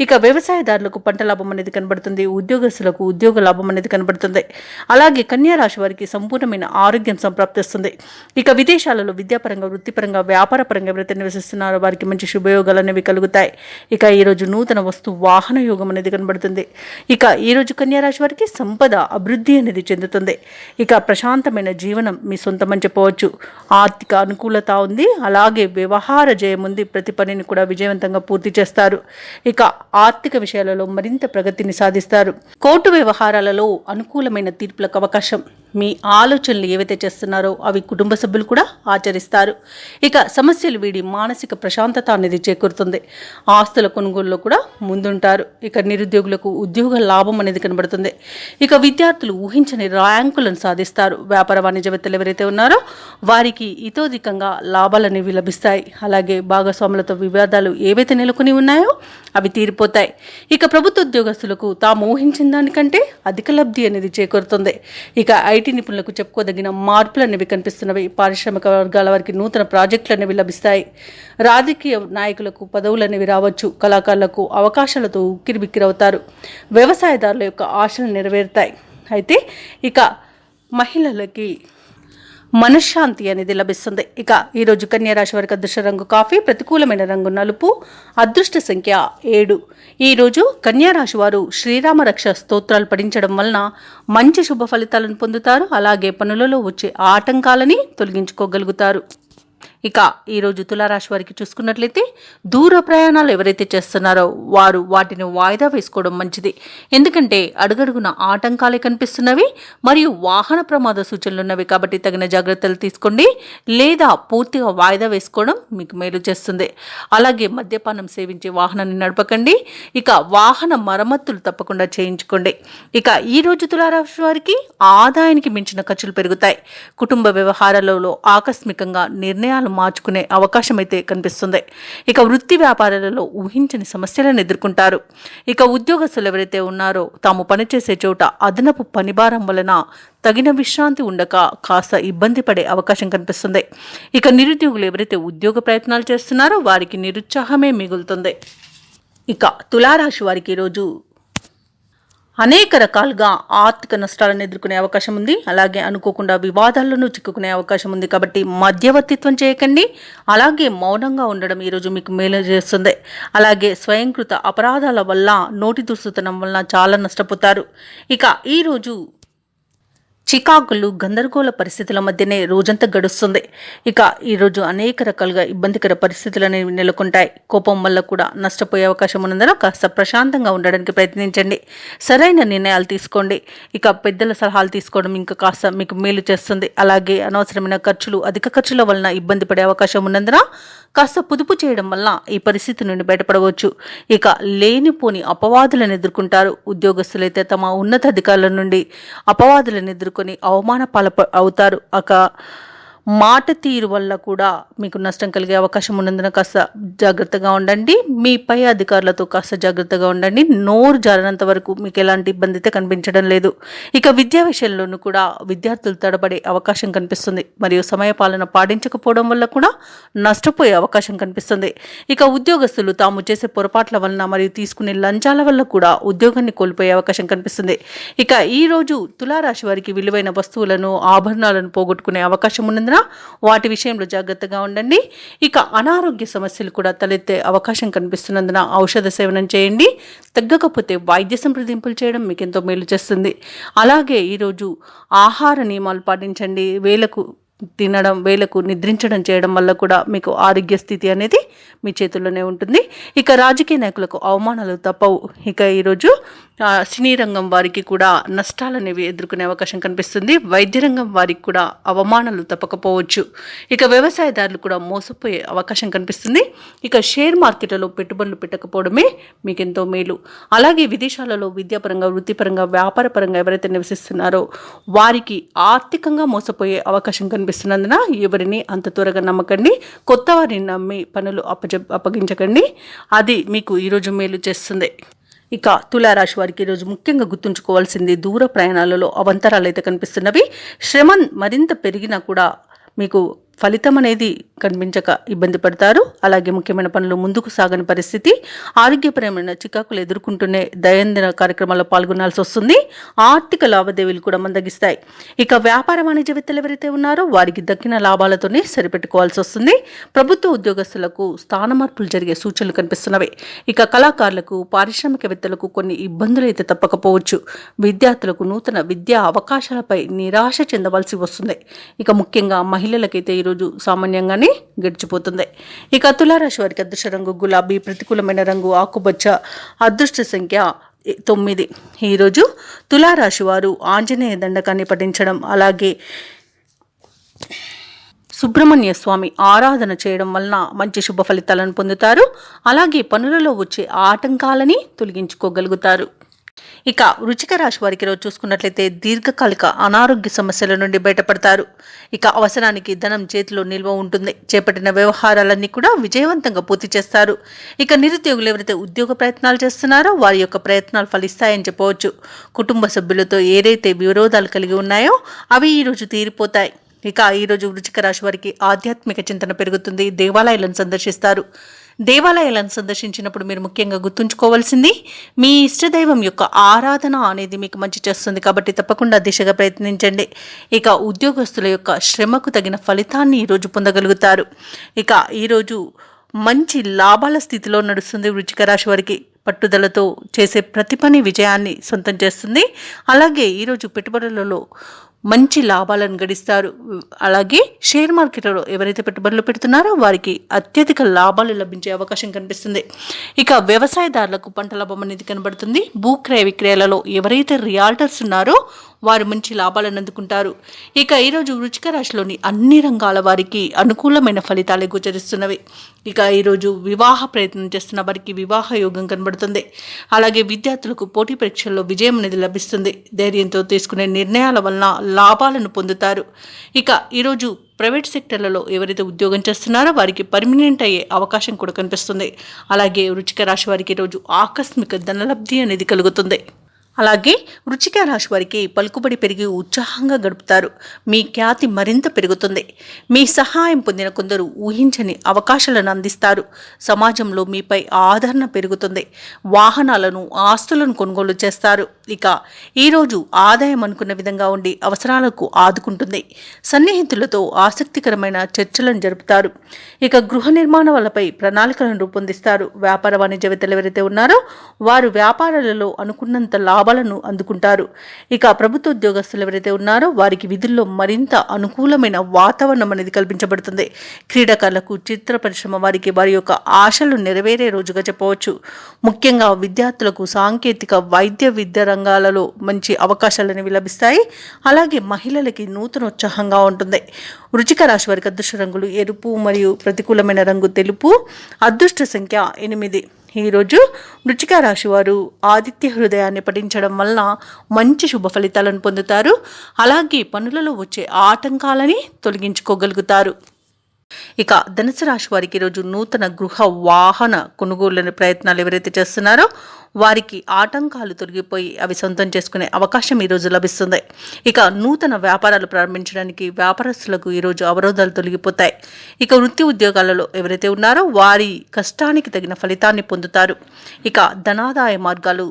ఇక వ్యవసాయదారులకు పంట లాభం అనేది కనబడుతుంది. ఉద్యోగస్తులకు ఉద్యోగ లాభం అనేది కనబడుతుంది. అలాగే కన్యారాశి వారికి సంపూర్ణమైన ఆరోగ్యం సంప్రాప్తిస్తుంది. ఇక విదేశాలలో విద్యాపరంగా, వృత్తిపరంగా, వ్యాపారపరంగా ఎవరైతే నివసిస్తున్నారో వారికి మంచి శుభయోగాలు అనేవి కలుగుతాయి. ఇక ఈరోజు నూతన వస్తు వాహన యోగం అనేది కనబడుతుంది. ఇక ఈరోజు కన్యారాశి వారికి సంపద అభివృద్ధి అనేది చెందుతుంది. ఇక ప్రశాంతమైన జీవనం మీ సొంతమని చెప్పవచ్చు. ఆర్థిక అనుకూలత ఉంది. అలాగే వ్యవహార జయం ఉంది. ప్రతి పనిని కూడా విజయవంతంగా పూర్తి చేస్తారు. ఇక ఆర్థిక విషయాలలో మరింత ప్రగతిని సాధిస్తారు. కోర్టు వ్యవహారాలలో అనుకూలమైన తీర్పులకు అవకాశం. మీ ఆలోచనలు ఏవైతే చేస్తున్నారో అవి కుటుంబ సభ్యులు కూడా ఆచరిస్తారు. ఇక సమస్యలు వీడి మానసిక ప్రశాంతత అనేది చేకూరుతుంది. ఆస్తుల కొనుగోలులో కూడా ముందుంటారు. ఇక నిరుద్యోగులకు ఉద్యోగ లాభం అనేది కనబడుతుంది. ఇక విద్యార్థులు ఊహించని ర్యాంకులను సాధిస్తారు. వ్యాపార వాణిజ్యవేత్తలు ఎవరైతే ఉన్నారో వారికి ఇతోధికంగా లాభాలు అనేవి లభిస్తాయి. అలాగే భాగస్వాములతో వివాదాలు ఏవైతే నెలకొని ఉన్నాయో అవి తీరిపోతాయి. ఇక ప్రభుత్వ ఉద్యోగస్తులకు తాము ఊహించిన దానికంటే అధిక లబ్ధి అనేది చేకూరుతుంది. ఇక ఐటీ నిపుణులకు చెప్పుకోదగిన మార్పులు అనేవి కనిపిస్తున్నవి. పారిశ్రామిక వర్గాల వారికి నూతన ప్రాజెక్టులు అనేవి లభిస్తాయి. రాజకీయ నాయకులకు పదవులు అనేవి రావచ్చు. కళాకారులకు అవకాశాలతో ఉక్కిరిబిక్కిరవుతారు. వ్యవసాయదారుల యొక్క ఆశలు నెరవేరుతాయి. అయితే ఇక మహిళలకి మనశ్శాంతి అనేది లభిస్తుంది. ఇక ఈరోజు కన్యారాశి వారికి అదృష్ట రంగు కాఫీ, ప్రతికూలమైన రంగు నలుపు, అదృష్ట సంఖ్య 7. ఈరోజు కన్యారాశి వారు శ్రీరామ రక్ష స్తోత్రాలు పఠించడం వలన మంచి శుభ ఫలితాలను పొందుతారు. అలాగే పనులలో వచ్చే ఆటంకాలని తొలగించుకోగలుగుతారు. ఇక ఈరోజు తులారాశి వారికి చూసుకున్నట్లయితే దూర ప్రయాణాలు ఎవరైతే చేస్తున్నారో వారు వాటిని వాయిదా వేసుకోవడం మంచిది. ఎందుకంటే అడుగడుగున ఆటంకాలే కనిపిస్తున్నవి మరియు వాహన ప్రమాద సూచనలు ఉన్నవి కాబట్టి తగిన జాగ్రత్తలు తీసుకోండి లేదా పూర్తిగా వాయిదా వేసుకోవడం మీకు మేలు చేస్తుంది. అలాగే మద్యపానం సేవించి వాహనాన్ని నడపకండి. ఇక వాహన మరమ్మతులు తప్పకుండా చేయించుకోండి. ఇక ఈరోజు తులారాశి వారికి ఆదాయానికి మించిన ఖర్చులు పెరుగుతాయి. కుటుంబ వ్యవహారాలలో ఆకస్మికంగా నిర్ణయాలు మార్చుకునే అవకాశం అయితే కనిపిస్తుంది. ఇక వృత్తి వ్యాపారాలలో ఊహించని సమస్యలను ఎదుర్కొంటారు. ఇక ఉద్యోగస్తులు ఎవరైతే ఉన్నారో తాము పనిచేసే చోట అదనపు పనిభారం వలన తగిన విశ్రాంతి ఉండక కాస్త ఇబ్బంది పడే అవకాశం కనిపిస్తుంది. ఇక నిరుద్యోగులు ఎవరైతే ఉద్యోగ ప్రయత్నాలు చేస్తున్నారో వారికి నిరుత్సాహమే మిగులుతుంది. ఇక తులారాశి వారికి ఈరోజు అనేక రకాలుగా ఆర్థిక నష్టాలను ఎదుర్కొనే అవకాశం ఉంది. అలాగే అనుకోకుండా వివాదాల్లోనూ చిక్కుకునే అవకాశం ఉంది కాబట్టి మధ్యవర్తిత్వం చేయకండి. అలాగే మౌనంగా ఉండడం ఈరోజు మీకు మేలు చేస్తుంది. అలాగే స్వయంకృత అపరాధాల వల్ల నోటి దుర్సుతనం వలన చాలా నష్టపోతారు. ఇక ఈరోజు చికాకులు గందరగోళ పరిస్థితుల మధ్యనే రోజంతా గడుస్తుంది. ఇక ఈరోజు అనేక రకాలుగా ఇబ్బందికర పరిస్థితులు అనేవి నెలకొంటాయి. కోపం వల్ల కూడా నష్టపోయే అవకాశం ఉన్నందున కాస్త ప్రశాంతంగా ఉండడానికి ప్రయత్నించండి. సరైన నిర్ణయాలు తీసుకోండి. ఇక పెద్దల సలహాలు తీసుకోవడం ఇంకా కాస్త మీకు మేలు చేస్తుంది. అలాగే అనవసరమైన ఖర్చులు, అధిక ఖర్చుల వలన ఇబ్బంది పడే అవకాశం ఉన్నందున కాస్త పొదుపు చేయడం వల్ల ఈ పరిస్థితి నుండి బయటపడవచ్చు. ఇక లేనిపోని అపవాదులను ఎదుర్కొంటారు. ఉద్యోగస్తులైతే తమ ఉన్నతాధికారుల నుండి అపవాదులను ఎదుర్కొని అవమాన అవుతారు. మాట తీరు వల్ల కూడా మీకు నష్టం కలిగే అవకాశం ఉన్నందున కాస్త జాగ్రత్తగా ఉండండి. మీ పై అధికారులతో కాస్త జాగ్రత్తగా ఉండండి. నోరు జారినంత వరకు మీకు ఎలాంటి ఇబ్బంది అయితే కనిపించడం లేదు. ఇక విద్యా విషయంలోనూ కూడా విద్యార్థులు తడబడే అవకాశం కనిపిస్తుంది. మరియు సమయపాలన పాటించకపోవడం వల్ల కూడా నష్టపోయే అవకాశం కనిపిస్తుంది. ఇక ఉద్యోగస్తులు తాము చేసే పొరపాట్ల వలన మరియు తీసుకునే లంచాల వల్ల కూడా ఉద్యోగాన్ని కోల్పోయే అవకాశం కనిపిస్తుంది. ఇక ఈరోజు తులారాశి వారికి విలువైన వస్తువులను, ఆభరణాలను పోగొట్టుకునే అవకాశం ఉన్నందున కనిపిస్తున్నందున వాటి విషయంలో జాగ్రత్తగా ఉండండి. ఇక అనారోగ్య సమస్యలు కూడా తలెత్తే అవకాశం కనిపిస్తున్నందున ఔషధ సేవనం చేయండి. తగ్గకపోతే వైద్య సంప్రదింపులు చేయడం మీకు ఎంతో మేలు చేస్తుంది. అలాగే ఈరోజు ఆహార నియమాలు పాటించండి. వేళకు తినడం, వేళకు నిద్రించడం చేయడం వల్ల కూడా మీకు ఆరోగ్య స్థితి అనేది మీ చేతుల్లోనే ఉంటుంది. ఇక రాజకీయ నాయకులకు అవమానాలు తప్పవు. ఇక ఈరోజు సినీ రంగం వారికి కూడా నష్టాలు అనేవి ఎదుర్కొనే అవకాశం కనిపిస్తుంది. వైద్య రంగం వారికి కూడా అవమానాలు తప్పకపోవచ్చు. ఇక వ్యవసాయదారులు కూడా మోసపోయే అవకాశం కనిపిస్తుంది. ఇక షేర్ మార్కెట్లలో పెట్టుబడులు పెట్టకపోవడమే మీకు ఎంతో మేలు. అలాగే విదేశాలలో విద్యాపరంగా, వృత్తిపరంగా, వ్యాపారపరంగా ఎవరైతే నివసిస్తున్నారో వారికి ఆర్థికంగా మోసపోయే అవకాశం కనిపిస్తున్నందున ఎవరిని అంత త్వరగా నమ్మకండి. కొత్త వారిని నమ్మి పనులు అప్పగించకండి. అది మీకు ఈరోజు మేలు చేస్తుంది. ఇక తులారాశి వారికి ఈరోజు ముఖ్యంగా గుర్తుంచుకోవాల్సింది దూర ప్రయాణాలలో అవంతరాలు అయితే కనిపిస్తున్నవి. శ్రమ మరింత పెరిగినా కూడా మీకు ఫలితం అనేది కనిపించక ఇబ్బంది పడతారు. అలాగే ముఖ్యమైన పనులు ముందుకు సాగని పరిస్థితి, ఆరోగ్యపరమైన చికాకులు ఎదుర్కొంటూనే దైనందిన కార్యక్రమాల్లో పాల్గొనాల్సి వస్తుంది. ఆర్థిక లావాదేవీలు కూడా మందగిస్తాయి. ఇక వ్యాపార వాణిజ్యవేత్తలు ఎవరైతే ఉన్నారో వారికి దక్కిన లాభాలతోనే సరిపెట్టుకోవాల్సి వస్తుంది. ప్రభుత్వ ఉద్యోగస్తులకు స్థాన మార్పులు జరిగే సూచనలు కనిపిస్తున్నవి. ఇక కళాకారులకు, పారిశ్రామికవేత్తలకు కొన్ని ఇబ్బందులు అయితే తప్పకపోవచ్చు. విద్యార్థులకు నూతన విద్యా అవకాశాలపై నిరాశ చెందవలసి వస్తుంది. ఇక ముఖ్యంగా మహిళలకైతే ఈరోజు సామాన్యంగానే గడిచిపోతుంది. ఇక తులారాశి వారికి అదృష్ట రంగు గులాబీ, ప్రతికూలమైన రంగు ఆకుపచ్చ, అదృష్ట సంఖ్య 9. ఈరోజు తులారాశి వారు ఆంజనేయ దండకాన్ని పఠించడం, అలాగే సుబ్రహ్మణ్య స్వామి ఆరాధన చేయడం వలన మంచి శుభ ఫలితాలను పొందుతారు. అలాగే పనులలో వచ్చే ఆటంకాలని తొలగించుకోగలుగుతారు. ఇక వృశ్చిక రాశి వారికి రోజు చూసుకున్నట్లయితే దీర్ఘకాలిక అనారోగ్య సమస్యల నుండి బయటపడతారు. ఇక అవసరానికి ధనం చేతిలో నిల్వ ఉంటుంది. చేపట్టిన వ్యవహారాలన్నీ కూడా విజయవంతంగా పూర్తి చేస్తారు. ఇక నిరుద్యోగులు ఎవరైతే ఉద్యోగ ప్రయత్నాలు చేస్తున్నారో వారి యొక్క ప్రయత్నాలు ఫలిస్తాయని చెప్పవచ్చు. కుటుంబ సభ్యులతో ఏదైతే విరోధాలు కలిగి ఉన్నాయో అవి ఈరోజు తీరిపోతాయి. ఇక ఈరోజు వృశ్చిక రాశి వారికి ఆధ్యాత్మిక చింతన పెరుగుతుంది. దేవాలయాలను సందర్శిస్తారు. దేవాలయాలను సందర్శించినప్పుడు మీరు ముఖ్యంగా గుర్తుంచుకోవాల్సింది మీ ఇష్టదైవం యొక్క ఆరాధన అనేది మీకు మంచి చేస్తుంది. కాబట్టి తప్పకుండా దిశగా ప్రయత్నించండి. ఇక ఉద్యోగస్తుల యొక్క శ్రమకు తగిన ఫలితాన్ని ఈరోజు పొందగలుగుతారు. ఇక ఈరోజు మంచి లాభాల స్థితిలో నడుస్తుంది. వృశ్చిక రాశి వారికి పట్టుదలతో చేసే ప్రతి పని విజయాన్ని సొంతం చేస్తుంది. అలాగే ఈరోజు పెట్టుబడులలో మంచి లాభాలను గడిస్తారు. అలాగే షేర్ మార్కెట్లో ఎవరైతే పెట్టుబడులు పెడుతున్నారో వారికి అత్యధిక లాభాలు లభించే అవకాశం కనిపిస్తుంది. ఇక వ్యవసాయదారులకు పంట లాభం అనేది కనబడుతుంది. భూక్రయ విక్రయాలలో ఎవరైతే రియాల్టర్స్ ఉన్నారో వారు మంచి లాభాలను అందుకుంటారు. ఇక ఈరోజు వృశ్చిక రాశిలోని అన్ని రంగాల వారికి అనుకూలమైన ఫలితాలే గోచరిస్తున్నవి. ఇక ఈరోజు వివాహ ప్రయత్నం చేస్తున్న వారికి వివాహ యోగం కనబడుతుంది. అలాగే విద్యార్థులకు పోటీ పరీక్షల్లో విజయం అనేది లభిస్తుంది. ధైర్యంతో తీసుకునే నిర్ణయాల వలన లాభాలను పొందుతారు. ఇక ఈరోజు ప్రైవేట్ సెక్టర్లలో ఎవరైతే ఉద్యోగం చేస్తున్నారో వారికి పర్మనెంట్ అయ్యే అవకాశం కూడా కనిపిస్తుంది. అలాగే వృశ్చిక రాశి వారికి ఈరోజు ఆకస్మిక ధనలబ్ధి అనేది కలుగుతుంది. అలాగే వృశ్చిక రాశి వారికి పలుకుబడి పెరిగి ఉత్సాహంగా గడుపుతారు. మీ ఖ్యాతి మరింత పెరుగుతుంది. మీ సహాయం పొందిన కొందరు ఊహించని అవకాశాలను అందిస్తారు. సమాజంలో మీపై ఆదరణ పెరుగుతుంది. వాహనాలను, ఆస్తులను కొనుగోలు చేస్తారు. ఇక ఈరోజు ఆదాయం అనుకున్న విధంగా ఉండి అవసరాలకు ఆదుకుంటుంది. సన్నిహితులతో ఆసక్తికరమైన చర్చలను జరుపుతారు. ఇక గృహ నిర్మాణాలపై ప్రణాళికలను రూపొందిస్తారు. వ్యాపార వాణిజ్యవేత్తలు ఎవరైతే ఉన్నారో వారు వ్యాపారాలలో అనుకున్నంత లాభాలను అందుకుంటారు. ఇక ప్రభుత్వ ఉద్యోగస్తులు ఎవరైతే ఉన్నారో వారికి విధుల్లో మరింత అనుకూలమైన వాతావరణం అనేది కల్పించబడుతుంది. క్రీడాకారులకు, చిత్ర పరిశ్రమ వారికి వారి యొక్క ఆశలు నెరవేరే రోజుగా చెప్పవచ్చు. ముఖ్యంగా విద్యార్థులకు సాంకేతిక, వైద్య విద్య రంగాలలో మంచి అవకాశాలు అనేవి లభిస్తాయి. అలాగే మహిళలకి నూతనోత్సాహంగా ఉంటుంది. వృశ్చిక రాశి వారికి అదృష్ట రంగులు ఎరుపు మరియు ప్రతికూలమైన రంగు తెలుపు. అదృష్ట సంఖ్య 8. ఈరోజు వృశ్చిక రాశి వారు ఆదిత్య హృదయాన్ని పఠించడం వలన మంచి శుభ ఫలితాలను పొందుతారు. అలాగే పనులలో వచ్చే ఆటంకాలని తొలగించుకోగలుగుతారు. ఇక ధనుసు రాశి వారికి ఈరోజు నూతన గృహ, వాహన కొనుగోలు ప్రయత్నాలు ఎవరైతే చేస్తున్నారో వారికి ఆటంకాలు తొలగిపోయి అవి సొంతం చేసుకునే అవకాశం ఈరోజు లభిస్తుంది. ఇక నూతన వ్యాపారాలు ప్రారంభించడానికి వ్యాపారస్తులకు ఈరోజు అవరోధాలు తొలగిపోతాయి. ఇక వృత్తి ఉద్యోగాలలో ఎవరైతే ఉన్నారో వారి కష్టానికి తగిన ఫలితాన్ని పొందుతారు. ఇక ధనాదాయ మార్గాలు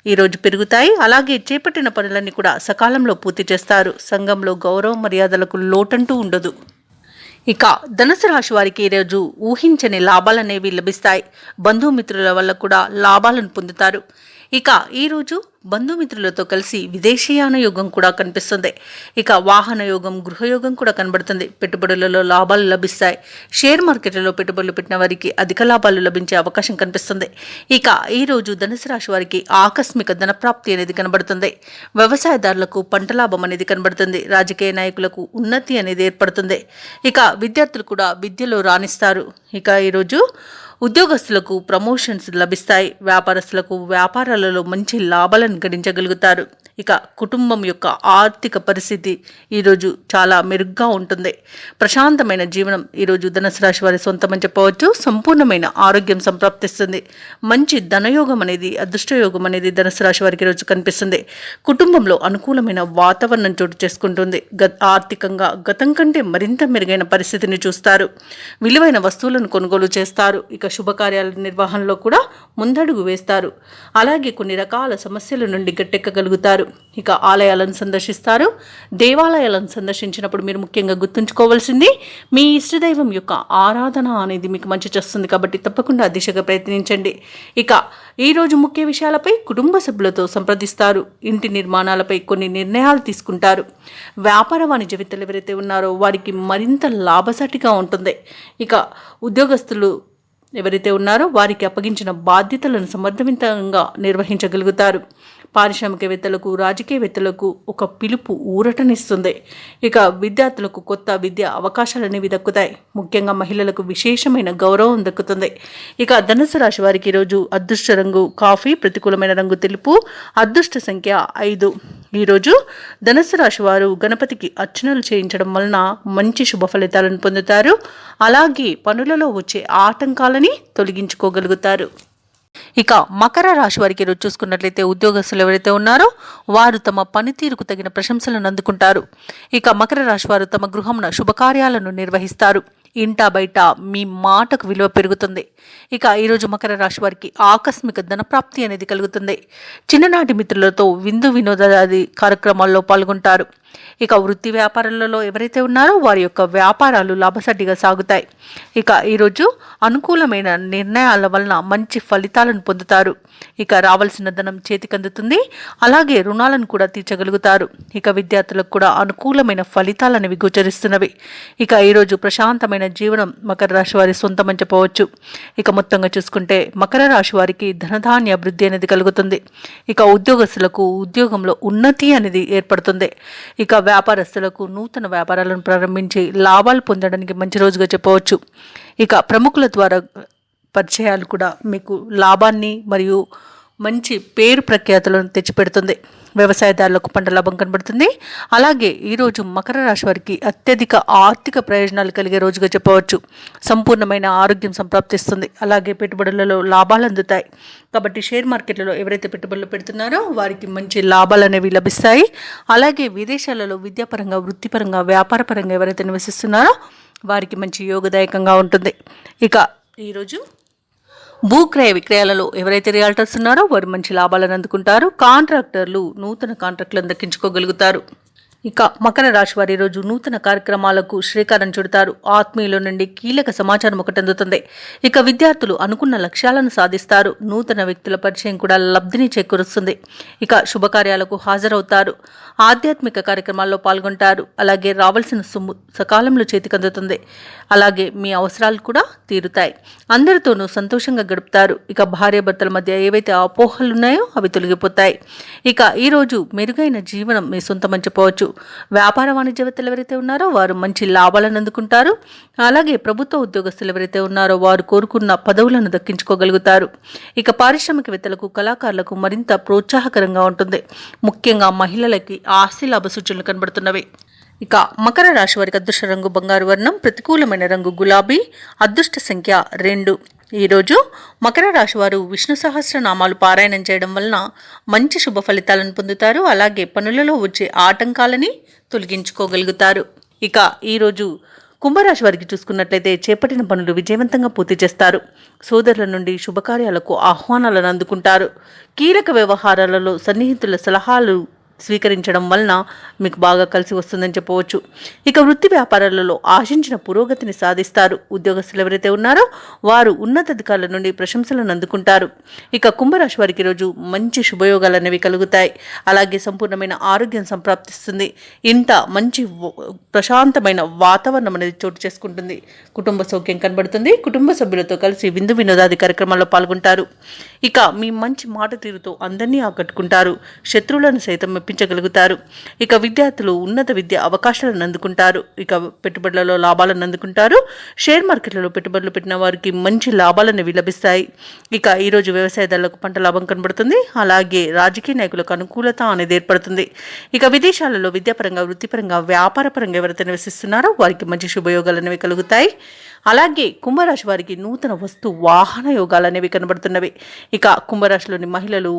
ఈరోజు పెరుగుతాయి. అలాగే చేపట్టిన పనులన్నీ కూడా సకాలంలో పూర్తి చేస్తారు. సంఘంలో గౌరవ మర్యాదలకు లోటంటూ ఉండదు. ఇక ధనుసు రాశి వారికి ఈరోజు ఊహించని లాభాలనేవి లభిస్తాయి. బంధుమిత్రుల వల్ల కూడా లాభాలను పొందుతారు. ఇక ఈరోజు బంధుమిత్రులతో కలిసి విదేశీయాన యోగం కూడా కనిపిస్తుంది. ఇక వాహన యోగం, గృహయోగం కూడా కనబడుతుంది. పెట్టుబడులలో లాభాలు లభిస్తాయి. షేర్ మార్కెట్లలో పెట్టుబడులు పెట్టిన వారికి అధిక లాభాలు లభించే అవకాశం కనిపిస్తుంది. ఇక ఈరోజు ధనుసు రాశి వారికి ఆకస్మిక ధనప్రాప్తి అనేది కనబడుతుంది. వ్యవసాయదారులకు పంట లాభం అనేది కనబడుతుంది. రాజకీయ నాయకులకు ఉన్నతి అనేది ఏర్పడుతుంది. ఇక విద్యార్థులు కూడా విద్యలో రాణిస్తారు. ఇక ఈరోజు ఉద్యోగస్తులకు ప్రమోషన్స్ లభిస్తాయి. వ్యాపారస్తులకు వ్యాపారాలలో మంచి లాభాలను గడించగలుగుతారు. ఇక కుటుంబం యొక్క ఆర్థిక పరిస్థితి ఈరోజు చాలా మెరుగ్గా ఉంటుంది. ప్రశాంతమైన జీవనం ఈరోజు ధనుసు రాశి వారి సొంతమని చెప్పవచ్చు. సంపూర్ణమైన ఆరోగ్యం సంప్రాప్తిస్తుంది. మంచి ధనయోగం అనేది, అదృష్టయోగం అనేది ధనుసు రాశి వారికి ఈరోజు కనిపిస్తుంది. కుటుంబంలో అనుకూలమైన వాతావరణం చోటు చేసుకుంటుంది. ఆర్థికంగా గతం కంటే మరింత మెరుగైన పరిస్థితిని చూస్తారు. విలువైన వస్తువులను కొనుగోలు చేస్తారు. ఇక శుభకార్యాల నిర్వహణలో కూడా ముందడుగు వేస్తారు. అలాగే కొన్ని రకాల సమస్యల నుండి గట్టెక్కగలుగుతారు. ఇక ఆలయాలను సందర్శిస్తారు. దేవాలయాలను సందర్శించినప్పుడు మీరు ముఖ్యంగా గుర్తుంచుకోవాల్సింది మీ ఇష్టదైవం యొక్క ఆరాధన అనేది మీకు మంచి చేస్తుంది. కాబట్టి తప్పకుండా ఆ దిశగా ప్రయత్నించండి. ఇక ఈరోజు ముఖ్య విషయాలపై కుటుంబ సభ్యులతో సంప్రదిస్తారు. ఇంటి నిర్మాణాలపై కొన్ని నిర్ణయాలు తీసుకుంటారు. వ్యాపార వాణిజ్యవేత్తలు ఎవరైతే ఉన్నారో వారికి మరింత లాభసాటిగా ఉంటుంది. ఇక ఉద్యోగస్తులు ఎవరైతే ఉన్నారో వారికి అప్పగించిన బాధ్యతలను సమర్థవంతంగా నిర్వహించగలుగుతారు. పారిశ్రామికవేత్తలకు, రాజకీయవేత్తలకు ఒక పిలుపు ఊరటనిస్తుంది. ఇక విద్యార్థులకు కొత్త విద్యా అవకాశాలనేవి దక్కుతాయి. ముఖ్యంగా మహిళలకు విశేషమైన గౌరవం దక్కుతుంది. ఇక ధనుసు రాశి వారికి ఈరోజు అదృష్ట రంగు కాఫీ, ప్రతికూలమైన రంగు తెలుపు, అదృష్ట సంఖ్య 5. ఈరోజు ధనుసు రాశి వారు గణపతికి అర్చనలు చేయించడం వలన మంచి శుభ ఫలితాలను పొందుతారు. అలాగే పనులలో వచ్చే ఆటంకాలని తొలగించుకోగలుగుతారు. ఇక మకర రాశి వారికి ఈరోజు చూసుకున్నట్లయితే ఉద్యోగస్తులు ఎవరైతే ఉన్నారో వారు తమ పనితీరుకు తగిన ప్రశంసలను అందుకుంటారు. ఇక మకర రాశి వారు తమ గృహంన శుభకార్యాలను నిర్వహిస్తారు. ఇంటా బయట మీ మాటకు విలువ పెరుగుతుంది. ఇక ఈరోజు మకర రాశి వారికి ఆకస్మిక ధనప్రాప్తి అనేది కలుగుతుంది. చిన్ననాటి మిత్రులతో విందు వినోదాది కార్యక్రమాల్లో పాల్గొంటారు. ఇక వృత్తి వ్యాపారాలలో ఎవరైతే ఉన్నారో వారి యొక్క వ్యాపారాలు లాభసాటిగా సాగుతాయి. ఇక ఈరోజు అనుకూలమైన నిర్ణయాల వలన మంచి ఫలితాలను పొందుతారు. ఇక రావాల్సిన ధనం చేతికి అందుతుంది. అలాగే రుణాలను కూడా తీర్చగలుగుతారు. ఇక విద్యార్థులకు కూడా అనుకూలమైన ఫలితాలనేవి గోచరిస్తున్నవి. ఇక ఈరోజు ప్రశాంతమైన జీవనం మకర రాశి వారి సొంతమని చెప్పవచ్చు. ఇక మొత్తంగా చూసుకుంటే మకర రాశి వారికి ధనధాన్య అభివృద్ధి అనేది కలుగుతుంది. ఇక ఉద్యోగస్తులకు ఉద్యోగంలో ఉన్నతి అనేది ఏర్పడుతుంది. ఇక వ్యాపారస్తులకు నూతన వ్యాపారాలను ప్రారంభించి లాభాలు పొందడానికి మంచి రోజుగా చెప్పవచ్చు. ఇక ప్రముఖుల ద్వారా పరిచయాలు కూడా మీకు లాభాన్ని మరియు మంచి పేరు ప్రఖ్యాతులను తెచ్చిపెడుతుంది. వ్యవసాయదారులకు పంట లాభం కనబడుతుంది. అలాగే ఈరోజు మకర రాశి వారికి అత్యధిక ఆర్థిక ప్రయోజనాలు కలిగే రోజుగా చెప్పవచ్చు. సంపూర్ణమైన ఆరోగ్యం సంప్రాప్తిస్తుంది. అలాగే పెట్టుబడులలో లాభాలు అందుతాయి. కాబట్టి షేర్ మార్కెట్లలో ఎవరైతే పెట్టుబడులు పెడుతున్నారో వారికి మంచి లాభాలు అనేవి లభిస్తాయి. అలాగే విదేశాలలో విద్యాపరంగా, వృత్తిపరంగా, వ్యాపారపరంగా ఎవరైతే నివసిస్తున్నారో వారికి మంచి యోగదాయకంగా ఉంటుంది. ఇక ఈరోజు భూక్రయ విక్రయాలలో ఎవరైతే రియాల్టర్స్ ఉన్నారో వారు మంచి లాభాలను అందుకుంటారు. కాంట్రాక్టర్లు నూతన కాంట్రాక్టులను దక్కించుకోగలుగుతారు. ఇక మకర రాశి వారి రోజు నూతన కార్యక్రమాలకు శ్రీకారం చుడతారు. ఆత్మీయుల నుండి కీలక సమాచారం ఒకటి అందుతుంది. ఇక విద్యార్థులు అనుకున్న లక్ష్యాలను సాధిస్తారు. నూతన వ్యక్తుల పరిచయం కూడా లబ్ధిని చేకూరుస్తుంది. ఇక శుభకార్యాలకు హాజరవుతారు. ఆధ్యాత్మిక కార్యక్రమాల్లో పాల్గొంటారు. అలాగే రావాల్సిన సొమ్ము సకాలంలో చేతికందుతుంది. అలాగే మీ అవసరాలు కూడా తీరుతాయి. అందరితోనూ సంతోషంగా గడుపుతారు. ఇక భార్యాభర్తల మధ్య ఏవైతే అపోహలు ఉన్నాయో అవి తొలగిపోతాయి. ఇక ఈరోజు మెరుగైన జీవనం మీ సొంతమని చెప్పవచ్చు. వ్యాపార వాణిజ్యవేత్తలు ఎవరైతే ఉన్నారో వారు మంచి లాభాలను అందుకుంటారు. అలాగే ప్రభుత్వ ఉద్యోగస్తులు ఎవరైతే ఉన్నారో వారు కోరుకున్న పదవులను దక్కించుకోగలుగుతారు. ఇక పారిశ్రామికవేత్తలకు, కళాకారులకు మరింత ప్రోత్సాహకరంగా ఉంటుంది. ముఖ్యంగా మహిళలకి ఆస్తి లాభ సూచనలు కనబడుతున్నవి. ఇక మకర రాశి వారికి అదృష్ట రంగు బంగారు వర్ణం, ప్రతికూలమైన రంగు గులాబీ, అదృష్ట సంఖ్య 2. ఈరోజు మకర రాశి వారు విష్ణు సహస్రనామాలు పారాయణం చేయడం వలన మంచి శుభ ఫలితాలను పొందుతారు. అలాగే పనులలో వచ్చే ఆటంకాలని తొలగించుకోగలుగుతారు. ఇక ఈరోజు కుంభరాశి వారికి చూసుకున్నట్లయితే చేపట్టిన పనులు విజయవంతంగా పూర్తి చేస్తారు. సోదరుల నుండి శుభకార్యాలకు ఆహ్వానాలను అందుకుంటారు. కీలక వ్యవహారాలలో సన్నిహితుల సలహాలు స్వీకరించడం వలన మీకు బాగా కలిసి వస్తుందని చెప్పవచ్చు. ఇక వృత్తి వ్యాపారాలలో ఆశించిన పురోగతిని సాధిస్తారు. ఉద్యోగస్తులు ఎవరైతే ఉన్నారో వారు ఉన్నతాధికారుల నుండి ప్రశంసలను అందుకుంటారు. ఇక కుంభరాశి వారికి ఈరోజు మంచి శుభయోగాలు అనేవి కలుగుతాయి. అలాగే సంపూర్ణమైన ఆరోగ్యం సంప్రాప్తిస్తుంది. ఇంత మంచి ప్రశాంతమైన వాతావరణం అనేది చోటు చేసుకుంటుంది. కుటుంబ సౌఖ్యం కనబడుతుంది. కుటుంబ సభ్యులతో కలిసి విందు వినోదాది కార్యక్రమాల్లో పాల్గొంటారు. ఇక మీ మంచి మాట తీరుతో అందరినీ ఆకట్టుకుంటారు. శత్రువులను సైతం మెప్పించగలుగుతారు. ఇక విద్యార్థులు ఉన్నత విద్య అవకాశాలను అందుకుంటారు. ఇక పెట్టుబడులలో లాభాలను అందుకుంటారు. షేర్ మార్కెట్లలో పెట్టుబడులు పెట్టిన వారికి మంచి లాభాలను లభిస్తాయి. ఇక ఈరోజు వ్యవసాయదారులకు పంట లాభం కనబడుతుంది. అలాగే రాజకీయ నాయకులకు అనుకూలత అనేది ఏర్పడుతుంది. ఇక విదేశాలలో విద్యాపరంగా వృత్తిపరంగా వ్యాపారపరంగా ఎవరైతే నివసిస్తున్నారో వారికి మంచి శుభయోగాలు అనేవి కలుగుతాయి. అలాగే కుంభరాశి వారికి నూతన వస్తు వాహన యోగాలు అనేవి కనబడుతున్నవి. ఇక కుంభరాశిలోని మహిళలు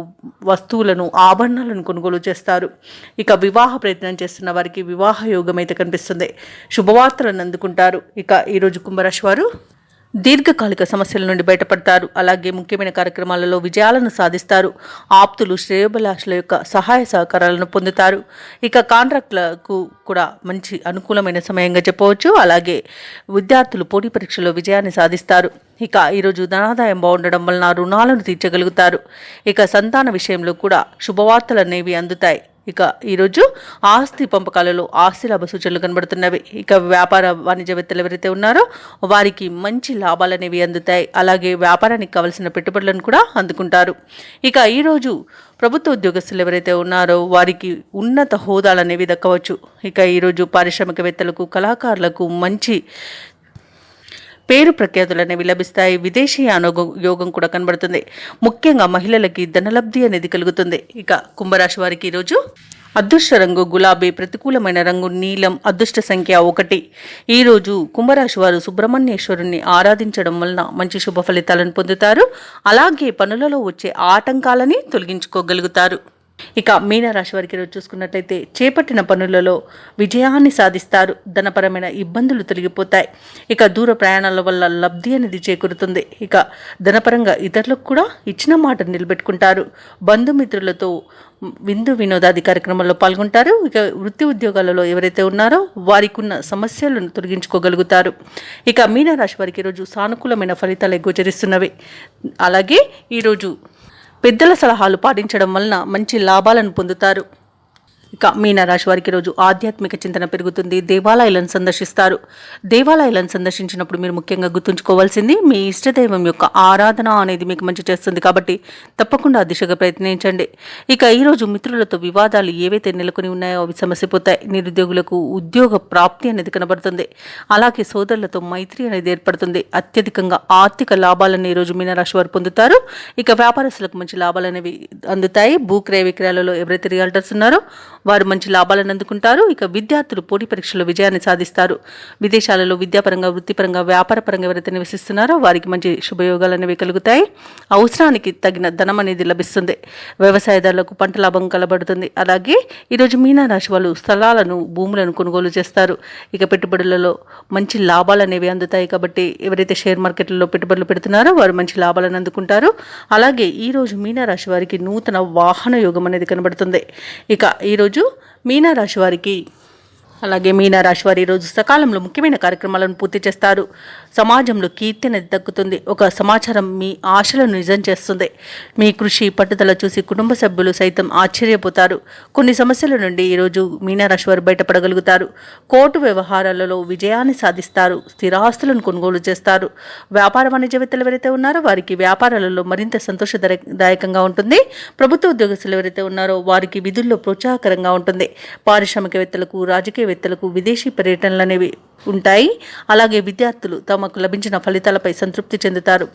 వస్తువులను ఆభరణాలను కొనుగోలు చేస్తారు. ఇక వివాహ ప్రయత్నం చేస్తున్న వారికి వివాహ యోగం అయితే కనిపిస్తుంది. శుభవార్తలను అందుకుంటారు. ఇక ఈరోజు కుంభరాశి వారు దీర్ఘకాలిక సమస్యల నుండి బయటపడతారు. అలాగే ముఖ్యమైన కార్యక్రమాలలో విజయాలను సాధిస్తారు. ఆప్తులు శ్రేయోభిలాషుల యొక్క సహాయ సహకారాలను పొందుతారు. ఇక కాంట్రాక్టులకు కూడా మంచి అనుకూలమైన సమయంగా చెప్పవచ్చు. అలాగే విద్యార్థులు పోటీ పరీక్షలో విజయాన్ని సాధిస్తారు. ఇక ఈరోజు ధనాదాయం బాగుండడం వలన రుణాలను తీర్చగలుగుతారు. ఇక సంతాన విషయంలో కూడా శుభవార్తలు అనేవి అందుతాయి. ఇక ఈరోజు ఆస్తి పంపకాలలో ఆస్తి లాభ సూచనలు కనబడుతున్నవి. ఇక వ్యాపార వాణిజ్యవేత్తలు ఎవరైతే ఉన్నారో వారికి మంచి లాభాలు అనేవి అందుతాయి. అలాగే వ్యాపారానికి కావలసిన పెట్టుబడులను కూడా అందుకుంటారు. ఇక ఈరోజు ప్రభుత్వ ఉద్యోగస్తులు ఎవరైతే ఉన్నారో వారికి ఉన్నత హోదాలు అనేవి దక్కవచ్చు. ఇక ఈరోజు పారిశ్రామికవేత్తలకు కళాకారులకు మంచి పేరు ప్రఖ్యాతులు అనేవి లభిస్తాయి. విదేశీ యోగం కూడా కనబడుతుంది. ముఖ్యంగా మహిళలకి ధనలబ్ధి అనేది కలుగుతుంది. ఇక కుంభరాశి వారికి ఈరోజు అదృష్ట రంగు గులాబీ, ప్రతికూలమైన రంగు నీలం, అదృష్ట సంఖ్య 1. ఈరోజు కుంభరాశి వారు సుబ్రహ్మణ్యేశ్వరుణ్ణి ఆరాధించడం వలన మంచి శుభ ఫలితాలను పొందుతారు. అలాగే పనులలో వచ్చే ఆటంకాలని తొలగించుకోగలుగుతారు. ఇక మీనరాశి వారికి ఈరోజు చూసుకున్నట్లయితే చేపట్టిన పనులలో విజయాన్ని సాధిస్తారు. ధనపరమైన ఇబ్బందులు తొలగిపోతాయి. ఇక దూర ప్రయాణాల వల్ల లబ్ధి అనేది చేకూరుతుంది. ఇక ధనపరంగా ఇతరులకు కూడా ఇచ్చిన మాట నిలబెట్టుకుంటారు. బంధుమిత్రులతో విందు వినోదాది కార్యక్రమాల్లో పాల్గొంటారు. ఇక వృత్తి ఉద్యోగాలలో ఎవరైతే ఉన్నారో వారికి ఉన్న సమస్యలను తొలగించుకోగలుగుతారు. ఇక మీనరాశి వారికి ఈరోజు సానుకూలమైన ఫలితాలు గోచరిస్తున్నవి. అలాగే ఈరోజు పెద్దల సలహాలు పాటించడం వలన మంచి లాభాలను పొందుతారు. ఇక మీనరాశి వారికి రోజు ఆధ్యాత్మిక చింతన పెరుగుతుంది. దేవాలయాలను సందర్శిస్తారు. దేవాలయాలను సందర్శించినప్పుడు మీరు ముఖ్యంగా గుర్తుంచుకోవాల్సింది మీ ఇష్టదైవం యొక్క ఆరాధన అనేది మీకు మంచి చేస్తుంది. కాబట్టి తప్పకుండా ఆ దిశగా ప్రయత్నించండి. ఇక ఈరోజు మిత్రులతో వివాదాలు ఏవైతే నెలకొని ఉన్నాయో అవి సమస్యపోతాయి. నిరుద్యోగులకు ఉద్యోగ ప్రాప్తి అనేది కనబడుతుంది. అలాగే సోదరులతో మైత్రి అనేది ఏర్పడుతుంది. అత్యధికంగా ఆర్థిక లాభాలను ఈరోజు మీనరాశి వారు పొందుతారు. ఇక వ్యాపారస్తులకు మంచి లాభాలు అనేవి అందుతాయి. భూక్రయ విక్రయాలలో ఎవరైతే రియల్టర్స్ ఉన్నారో వారు మంచి లాభాలను అందుకుంటారు. ఇక విద్యార్థులు పోటీ పరీక్షల్లో విజయాన్ని సాధిస్తారు. విదేశాలలో విద్యాపరంగా వృత్తిపరంగా వ్యాపారపరంగా ఎవరైతే నివసిస్తున్నారో వారికి మంచి శుభయోగాలు అనేవి కలుగుతాయి. అవసరానికి తగిన ధనం అనేది లభిస్తుంది. వ్యవసాయదారులకు పంట లాభం కలబడుతుంది. అలాగే ఈరోజు మీనరాశి వాళ్ళు స్థలాలను భూములను కొనుగోలు చేస్తారు. ఇక పెట్టుబడులలో మంచి లాభాలు అనేవి అందుతాయి. కాబట్టి ఎవరైతే షేర్ మార్కెట్లలో పెట్టుబడులు పెడుతున్నారో వారు మంచి లాభాలను అందుకుంటారు. అలాగే ఈరోజు మీనరాశి వారికి నూతన వాహన యోగం అనేది కనబడుతుంది. ఇక ఈరోజు మీనరాశి వారికి అలాగే మీనరాశి వారు ఈరోజు సకాలంలో ముఖ్యమైన కార్యక్రమాలను పూర్తి చేస్తారు. సమాజంలో కీర్తి అనేది దక్కుతుంది. ఒక సమాచారం మీ ఆశలను నిజం చేస్తుంది. మీ కృషి పట్టుదల చూసి కుటుంబ సభ్యులు సైతం ఆశ్చర్యపోతారు. కొన్ని సమస్యల నుండి ఈరోజు మీనరాశి వారు బయటపడగలుగుతారు. కోర్టు వ్యవహారాలలో విజయాన్ని సాధిస్తారు. స్థిరాస్తులను కొనుగోలు చేస్తారు. వ్యాపార వాణిజ్యవేత్తలు ఎవరైతే ఉన్నారో వారికి వ్యాపారాలలో మరింత సంతోషదాయకంగా ఉంటుంది. ప్రభుత్వ ఉద్యోగస్తులు ఎవరైతే ఉన్నారో వారికి విధుల్లో ప్రోత్సాహకరంగా ఉంటుంది. పారిశ్రామికవేత్తలకు రాజకీయవేత్తలకు విదేశీ పర్యటనలు అనేవి ఉంటాయి. అలాగే విద్యార్థులు తమకు లభించిన ఫలితాలపై సంతృప్తి చెందుతారు.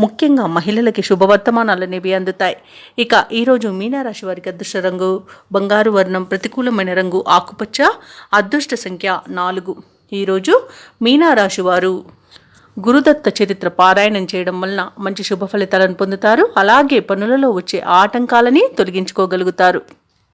ముఖ్యంగా మహిళలకి శుభవర్తమానాలు అనేవి అందుతాయి. ఇక ఈరోజు మీనరాశి వారికి అదృష్ట రంగు బంగారు వర్ణం, ప్రతికూలమైన రంగు ఆకుపచ్చ, అదృష్ట సంఖ్య 4. ఈరోజు మీనరాశి వారు గురుదత్త చరిత్ర పారాయణం చేయడం వలన మంచి శుభ ఫలితాలను పొందుతారు. అలాగే పనులలో వచ్చే ఆటంకాలని తొలగించుకోగలుగుతారు.